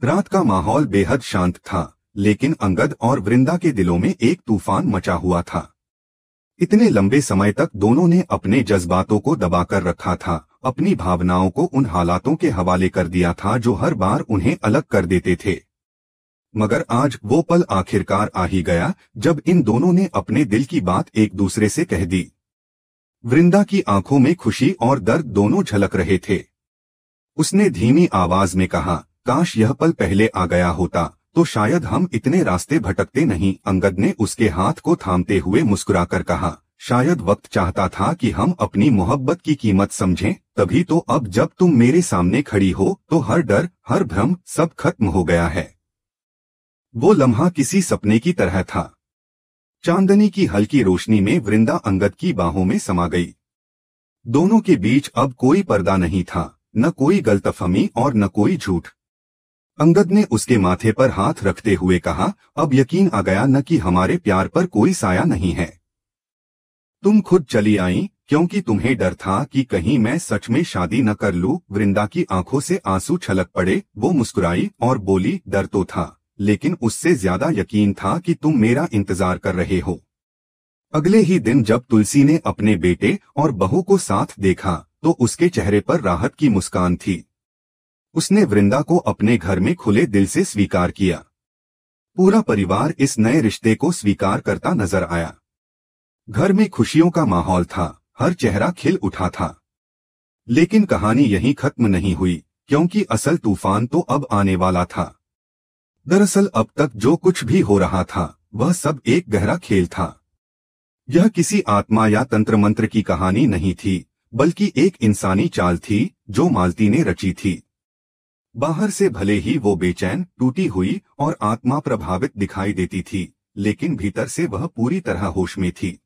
रात का माहौल बेहद शांत था, लेकिन अंगद और वृंदा के दिलों में एक तूफान मचा हुआ था। इतने लंबे समय तक दोनों ने अपने जज्बातों को दबाकर रखा था, अपनी भावनाओं को उन हालातों के हवाले कर दिया था जो हर बार उन्हें अलग कर देते थे। मगर आज वो पल आखिरकार आ ही गया जब इन दोनों ने अपने दिल की बात एक दूसरे से कह दी। वृंदा की आंखों में खुशी और दर्द दोनों झलक रहे थे। उसने धीमी आवाज में कहा, काश यह पल पहले आ गया होता तो शायद हम इतने रास्ते भटकते नहीं। अंगद ने उसके हाथ को थामते हुए मुस्कुराकर कहा, शायद वक्त चाहता था कि हम अपनी मोहब्बत की कीमत समझें, तभी तो अब जब तुम मेरे सामने खड़ी हो तो हर डर, हर भ्रम सब खत्म हो गया है। वो लम्हा किसी सपने की तरह था। चांदनी की हल्की रोशनी में वृंदा अंगद की बाहों में समा गई। दोनों के बीच अब कोई पर्दा नहीं था, न कोई गलतफहमी और न कोई झूठ। अंगद ने उसके माथे पर हाथ रखते हुए कहा, अब यकीन आ गया न कि हमारे प्यार पर कोई साया नहीं है। तुम खुद चली आई क्योंकि तुम्हें डर था कि कहीं मैं सच में शादी न कर लूं। वृंदा की आंखों से आंसू छलक पड़े। वो मुस्कुराई और बोली, डर तो था, लेकिन उससे ज्यादा यकीन था कि तुम मेरा इंतजार कर रहे हो। अगले ही दिन जब तुलसी ने अपने बेटे और बहू को साथ देखा तो उसके चेहरे पर राहत की मुस्कान थी। उसने वृंदा को अपने घर में खुले दिल से स्वीकार किया। पूरा परिवार इस नए रिश्ते को स्वीकार करता नजर आया। घर में खुशियों का माहौल था, हर चेहरा खिल उठा था। लेकिन कहानी यहीं खत्म नहीं हुई, क्योंकि असल तूफान तो अब आने वाला था। दरअसल अब तक जो कुछ भी हो रहा था वह सब एक गहरा खेल था। यह किसी आत्मा या तंत्र मंत्र की कहानी नहीं थी, बल्कि एक इंसानी चाल थी जो मालती ने रची थी। बाहर से भले ही वो बेचैन, टूटी हुई और आत्मा प्रभावित दिखाई देती थी, लेकिन भीतर से वह पूरी तरह होश में थी।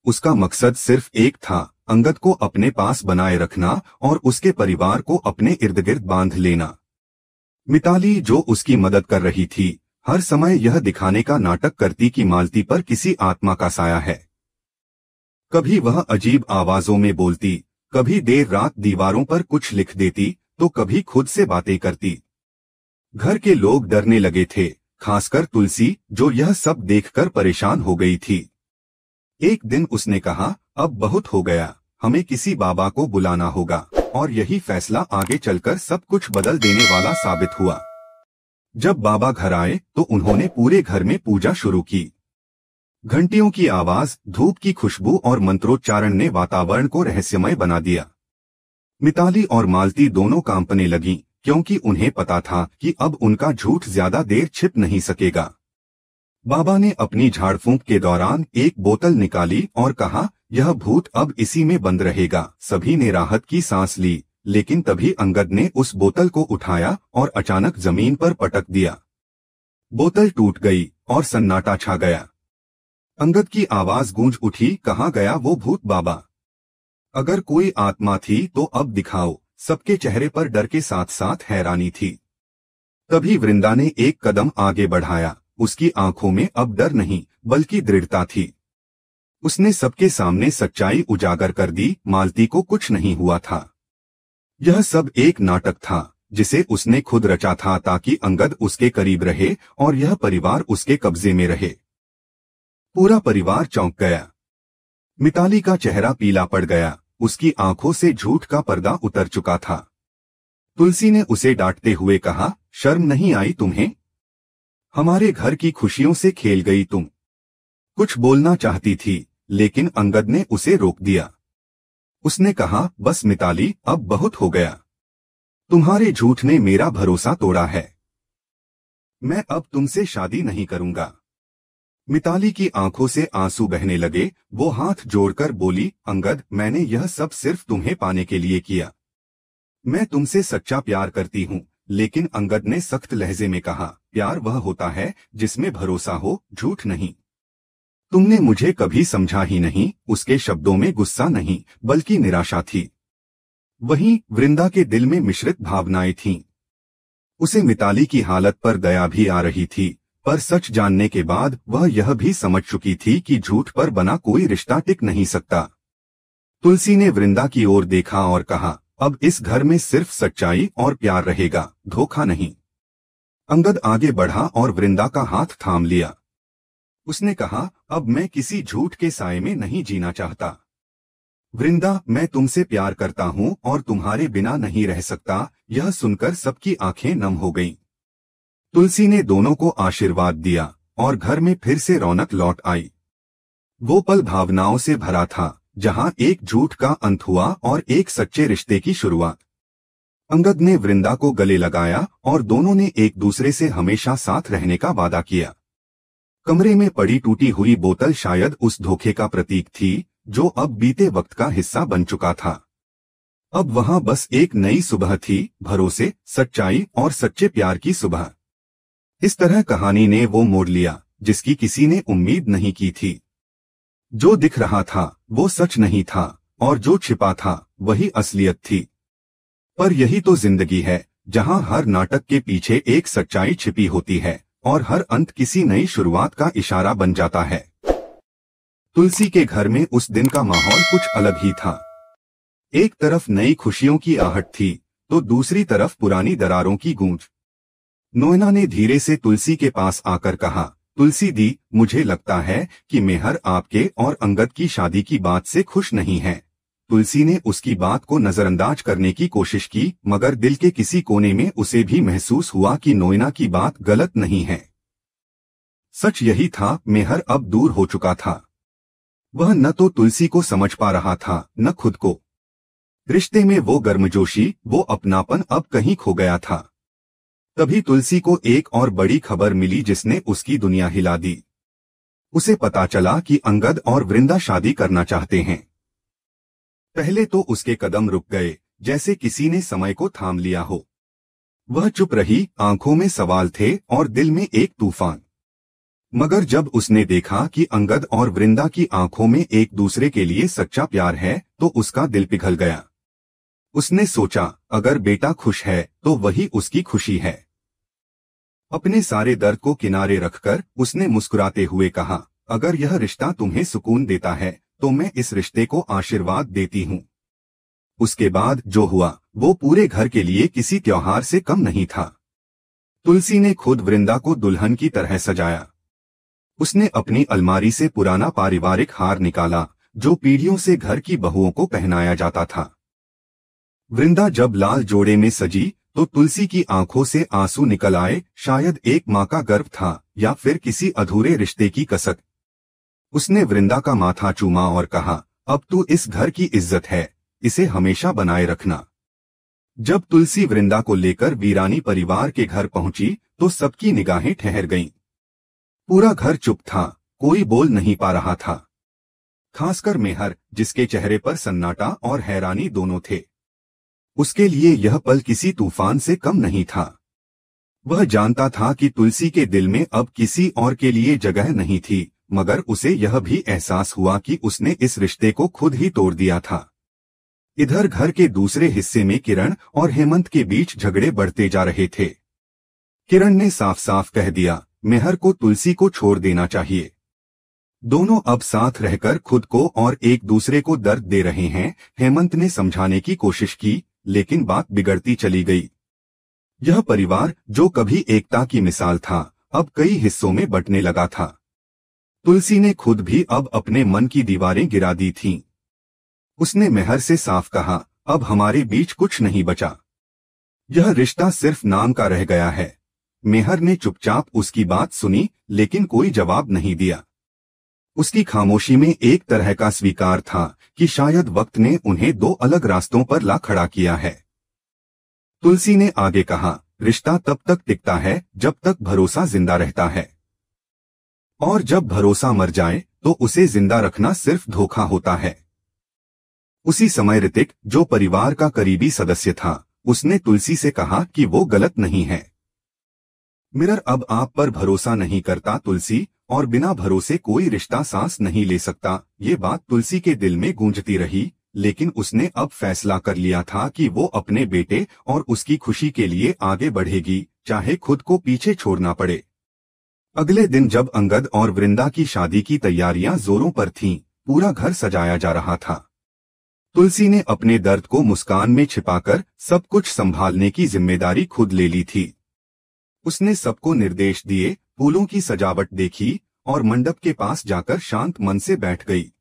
उसका मकसद सिर्फ एक था, अंगद को अपने पास बनाए रखना और उसके परिवार को अपने इर्द गिर्द बांध लेना। मिताली जो उसकी मदद कर रही थी, हर समय यह दिखाने का नाटक करती कि मालती पर किसी आत्मा का साया है। कभी वह अजीब आवाजों में बोलती, कभी देर रात दीवारों पर कुछ लिख देती, तो कभी खुद से बातें करती। घर के लोग डरने लगे थे, खासकर तुलसी जो यह सब देखकर परेशान हो गई थी। एक दिन उसने कहा, अब बहुत हो गया, हमें किसी बाबा को बुलाना होगा। और यही फैसला आगे चलकर सब कुछ बदल देने वाला साबित हुआ। जब बाबा घर आए तो उन्होंने पूरे घर में पूजा शुरू की। घंटियों की आवाज, धूप की खुशबू और मंत्रोच्चारण ने वातावरण को रहस्यमय बना दिया। मिताली और मालती दोनों कांपने लगीं, क्योंकि उन्हें पता था कि अब उनका झूठ ज्यादा देर छिप नहीं सकेगा। बाबा ने अपनी झाड़ फूंक के दौरान एक बोतल निकाली और कहा, यह भूत अब इसी में बंद रहेगा। सभी ने राहत की सांस ली, लेकिन तभी अंगद ने उस बोतल को उठाया और अचानक जमीन पर पटक दिया। बोतल टूट गई और सन्नाटा छा गया। अंगद की आवाज गूंज उठी, कहाँ गया वो भूत बाबा? अगर कोई आत्मा थी तो अब दिखाओ। सबके चेहरे पर डर के साथ साथ हैरानी थी। तभी वृंदा ने एक कदम आगे बढ़ाया। उसकी आंखों में अब डर नहीं बल्कि दृढ़ता थी। उसने सबके सामने सच्चाई उजागर कर दी, मालती को कुछ नहीं हुआ था। यह सब एक नाटक था जिसे उसने खुद रचा था ताकि अंगद उसके करीब रहे और यह परिवार उसके कब्जे में रहे। पूरा परिवार चौंक गया। मिताली का चेहरा पीला पड़ गया, उसकी आंखों से झूठ का पर्दा उतर चुका था। तुलसी ने उसे डांटते हुए कहा, शर्म नहीं आई तुम्हें? हमारे घर की खुशियों से खेल गई तुम। कुछ बोलना चाहती थी, लेकिन अंगद ने उसे रोक दिया। उसने कहा, बस मिताली, अब बहुत हो गया। तुम्हारे झूठ ने मेरा भरोसा तोड़ा है। मैं अब तुमसे शादी नहीं करूंगा। मिताली की आंखों से आंसू बहने लगे। वो हाथ जोड़कर बोली, अंगद, मैंने यह सब सिर्फ तुम्हें पाने के लिए किया। मैं तुमसे सच्चा प्यार करती हूँ। लेकिन अंगद ने सख्त लहजे में कहा, प्यार वह होता है जिसमें भरोसा हो, झूठ नहीं। तुमने मुझे कभी समझा ही नहीं। उसके शब्दों में गुस्सा नहीं बल्कि निराशा थी। वहीं वृंदा के दिल में मिश्रित भावनाएं थीं। उसे मिताली की हालत पर दया भी आ रही थी, पर सच जानने के बाद वह यह भी समझ चुकी थी कि झूठ पर बना कोई रिश्ता टिक नहीं सकता। तुलसी ने वृंदा की ओर देखा और कहा, अब इस घर में सिर्फ सच्चाई और प्यार रहेगा, धोखा नहीं। अंगद आगे बढ़ा और वृंदा का हाथ थाम लिया। उसने कहा, अब मैं किसी झूठ के साए में नहीं जीना चाहता। वृंदा, मैं तुमसे प्यार करता हूँ और तुम्हारे बिना नहीं रह सकता। यह सुनकर सबकी आंखें नम हो गईं। तुलसी ने दोनों को आशीर्वाद दिया और घर में फिर से रौनक लौट आई। वो पल भावनाओं से भरा था, जहां एक झूठ का अंत हुआ और एक सच्चे रिश्ते की शुरुआत। अंगद ने वृंदा को गले लगाया और दोनों ने एक दूसरे से हमेशा साथ रहने का वादा किया। कमरे में पड़ी टूटी हुई बोतल शायद उस धोखे का प्रतीक थी, जो अब बीते वक्त का हिस्सा बन चुका था। अब वहां बस एक नई सुबह थी, भरोसे, सच्चाई और सच्चे प्यार की सुबह। इस तरह कहानी ने वो मोड़ लिया जिसकी किसी ने उम्मीद नहीं की थी। जो दिख रहा था वो सच नहीं था और जो छिपा था वही असलियत थी। पर यही तो जिंदगी है, जहां हर नाटक के पीछे एक सच्चाई छिपी होती है और हर अंत किसी नई शुरुआत का इशारा बन जाता है। तुलसी के घर में उस दिन का माहौल कुछ अलग ही था। एक तरफ नई खुशियों की आहट थी तो दूसरी तरफ पुरानी दरारों की गूंज। नोएना ने धीरे से तुलसी के पास आकर कहा, तुलसी दी, मुझे लगता है कि मेहर आपके और अंगद की शादी की बात से खुश नहीं है। तुलसी ने उसकी बात को नजरअंदाज करने की कोशिश की, मगर दिल के किसी कोने में उसे भी महसूस हुआ कि नोएना की बात गलत नहीं है। सच यही था, मेहर अब दूर हो चुका था। वह न तो तुलसी को समझ पा रहा था, न खुद को। रिश्ते में वो गर्मजोशी, वो अपनापन अब कहीं खो गया था। तभी तुलसी को एक और बड़ी खबर मिली जिसने उसकी दुनिया हिला दी। उसे पता चला कि अंगद और वृंदा शादी करना चाहते हैं। पहले तो उसके कदम रुक गए, जैसे किसी ने समय को थाम लिया हो। वह चुप रही, आंखों में सवाल थे और दिल में एक तूफान। मगर जब उसने देखा कि अंगद और वृंदा की आंखों में एक दूसरे के लिए सच्चा प्यार है, तो उसका दिल पिघल गया। उसने सोचा, अगर बेटा खुश है तो वही उसकी खुशी है। अपने सारे दर्द को किनारे रखकर उसने मुस्कुराते हुए कहा, अगर यह रिश्ता तुम्हें सुकून देता है तो मैं इस रिश्ते को आशीर्वाद देती हूँ। उसके बाद जो हुआ वो पूरे घर के लिए किसी त्योहार से कम नहीं था। तुलसी ने खुद वृंदा को दुल्हन की तरह सजाया। उसने अपनी अलमारी से पुराना पारिवारिक हार निकाला, जो पीढ़ियों से घर की बहुओं को पहनाया जाता था। वृंदा जब लाल जोड़े में सजी तो तुलसी की आंखों से आंसू निकल आए। शायद एक माँ का गर्व था या फिर किसी अधूरे रिश्ते की कसक। उसने वृंदा का माथा चूमा और कहा, अब तू इस घर की इज्जत है, इसे हमेशा बनाए रखना। जब तुलसी वृंदा को लेकर वीरानी परिवार के घर पहुंची तो सबकी निगाहें ठहर गईं। पूरा घर चुप था, कोई बोल नहीं पा रहा था। खासकर मेहर, जिसके चेहरे पर सन्नाटा और हैरानी दोनों थे। उसके लिए यह पल किसी तूफान से कम नहीं था। वह जानता था कि तुलसी के दिल में अब किसी और के लिए जगह नहीं थी, मगर उसे यह भी एहसास हुआ कि उसने इस रिश्ते को खुद ही तोड़ दिया था। इधर घर के दूसरे हिस्से में किरण और हेमंत के बीच झगड़े बढ़ते जा रहे थे। किरण ने साफ साफ कह दिया, मेहर को तुलसी को छोड़ देना चाहिए। दोनों अब साथ रहकर खुद को और एक दूसरे को दर्द दे रहे हैं। हेमंत ने समझाने की कोशिश की, लेकिन बात बिगड़ती चली गई। यह परिवार, जो कभी एकता की मिसाल था, अब कई हिस्सों में बंटने लगा था। तुलसी ने खुद भी अब अपने मन की दीवारें गिरा दी थीं। उसने मेहर से साफ कहा, अब हमारे बीच कुछ नहीं बचा। यह रिश्ता सिर्फ नाम का रह गया है। मेहर ने चुपचाप उसकी बात सुनी, लेकिन कोई जवाब नहीं दिया। उसकी खामोशी में एक तरह का स्वीकार था कि शायद वक्त ने उन्हें दो अलग रास्तों पर ला खड़ा किया है। तुलसी ने आगे कहा, रिश्ता तब तक टिकता है जब तक भरोसा जिंदा रहता है, और जब भरोसा मर जाए तो उसे जिंदा रखना सिर्फ धोखा होता है। उसी समय ऋतिक, जो परिवार का करीबी सदस्य था, उसने तुलसी से कहा कि वो गलत नहीं है। मिरर अब आप पर भरोसा नहीं करता तुलसी, और बिना भरोसे कोई रिश्ता सांस नहीं ले सकता। ये बात तुलसी के दिल में गूंजती रही, लेकिन उसने अब फैसला कर लिया था कि वो अपने बेटे और उसकी खुशी के लिए आगे बढ़ेगी, चाहे खुद को पीछे छोड़ना पड़े। अगले दिन जब अंगद और वृंदा की शादी की तैयारियां जोरों पर थीं, पूरा घर सजाया जा रहा था। तुलसी ने अपने दर्द को मुस्कान में छिपाकर सब कुछ संभालने की जिम्मेदारी खुद ले ली थी। उसने सबको निर्देश दिए, फूलों की सजावट देखी और मंडप के पास जाकर शांत मन से बैठ गई।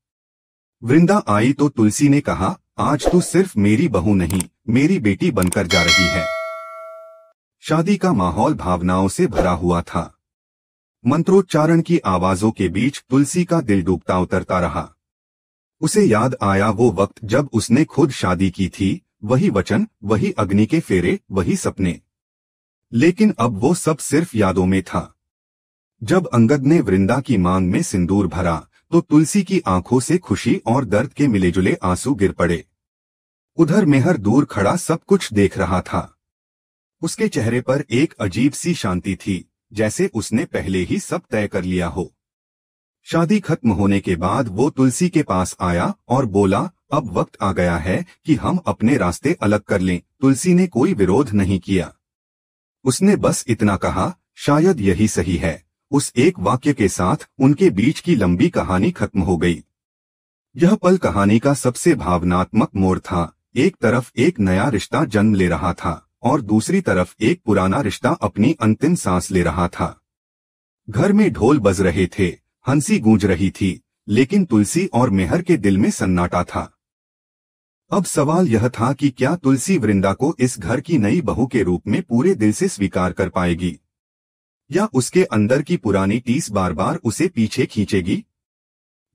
वृंदा आई तो तुलसी ने कहा, आज तू सिर्फ मेरी बहू नहीं, मेरी बेटी बनकर जा रही है। शादी का माहौल भावनाओं से भरा हुआ था। मंत्रोच्चारण की आवाजों के बीच तुलसी का दिल डूबता उतरता रहा। उसे याद आया वो वक्त जब उसने खुद शादी की थी, वही वचन, वही अग्नि के फेरे, वही सपने। लेकिन अब वो सब सिर्फ यादों में था। जब अंगद ने वृंदा की मांग में सिंदूर भरा तो तुलसी की आंखों से खुशी और दर्द के मिलेजुले आंसू गिर पड़े। उधर मेहर दूर खड़ा सब कुछ देख रहा था। उसके चेहरे पर एक अजीब सी शांति थी, जैसे उसने पहले ही सब तय कर लिया हो। शादी खत्म होने के बाद वो तुलसी के पास आया और बोला, अब वक्त आ गया है कि हम अपने रास्ते अलग कर लें। तुलसी ने कोई विरोध नहीं किया। उसने बस इतना कहा, शायद यही सही है। उस एक वाक्य के साथ उनके बीच की लंबी कहानी खत्म हो गई। यह पल कहानी का सबसे भावनात्मक मोड़ था। एक तरफ एक नया रिश्ता जन्म ले रहा था और दूसरी तरफ एक पुराना रिश्ता अपनी अंतिम सांस ले रहा था। घर में ढोल बज रहे थे, हंसी गूंज रही थी, लेकिन तुलसी और मेहर के दिल में सन्नाटा था। अब सवाल यह था कि क्या तुलसी वृंदा को इस घर की नई बहू के रूप में पूरे दिल से स्वीकार कर पाएगी, या उसके अंदर की पुरानी टीस बार बार उसे पीछे खींचेगी।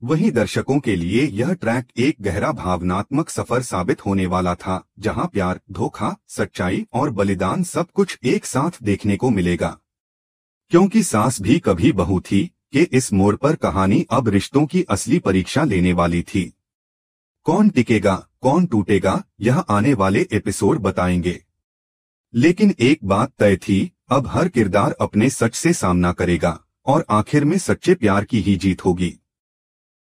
वहीं दर्शकों के लिए यह ट्रैक एक गहरा भावनात्मक सफर साबित होने वाला था, जहां प्यार, धोखा, सच्चाई और बलिदान सब कुछ एक साथ देखने को मिलेगा। क्योंकि सास भी कभी बहू थी कि इस मोड़ पर कहानी अब रिश्तों की असली परीक्षा लेने वाली थी। कौन टिकेगा, कौन टूटेगा, यह आने वाले एपिसोड बताएंगे। लेकिन एक बात तय थी, अब हर किरदार अपने सच से सामना करेगा और आखिर में सच्चे प्यार की ही जीत होगी।